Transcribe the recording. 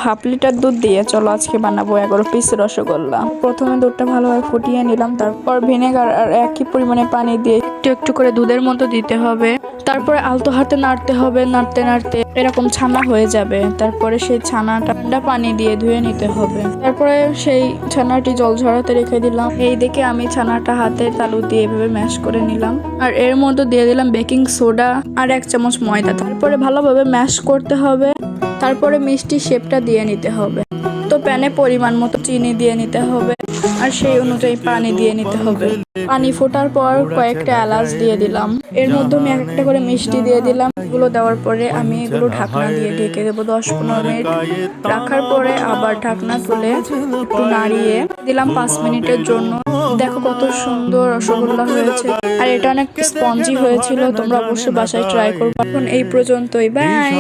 Half litre দুধ দিয়ে চলো আজকে বানাবো 11 পিস রসগোল্লা। প্রথমে দুধটা ভালোভাবে ফুটিয়ে নিলাম, তারপর ভিনেগার আর একই পরিমাণে পানি দিয়ে একটু একটু করে দুধের মতো দিতে হবে। তারপরে আলতো হাতে নাড়তে হবে, নাড়তে নাড়তে এরকম ছানা হয়ে যাবে। তারপরে সেই ছানাটা ঠান্ডা পানি দিয়ে ধুয়ে নিতে হবে। তারপরে সেই ছানাটি জল ঝরাতে রেখে দিলাম। এই দিকে আমি ছানাটা হাতের তালু দিয়ে এভাবে ম্যাশ করে নিলাম, আর এর মধ্যে দিয়ে দিলাম বেকিং সোডা আর 1 চামচ ময়দা। তারপরে ভালোভাবে ম্যাশ করতে হবে। তারপরে মিষ্টি শেপটা দিয়ে নিতে হবে। তো প্যানে পরিমাণ মতো চিনি দিয়ে নিতে হবে, আর সেই অনুযায়ী পানি দিয়ে নিতে হবে। পানি ফোটার পর কয়েকটা এলাচ দিয়ে দিলাম। এর মধ্যে আমি একটা করে মিষ্টি দিয়ে দিলাম। এগুলো দেওয়ার পরে আমি এগুলো ঢাকনা দিয়ে ঢেকে দেবো 10-15 মিনিট। রাখার পরে আবার ঢাকনা তুলে একটু নাড়িয়ে দিলাম 5 মিনিটের জন্য। দেখো কত সুন্দর রসগোল্লা হয়েছে, আর এটা অনেক স্পঞ্জি হয়েছিল। তোমরা অবশ্যই বাসায় ট্রাই করবে। এখন এই পর্যন্তই, বাই।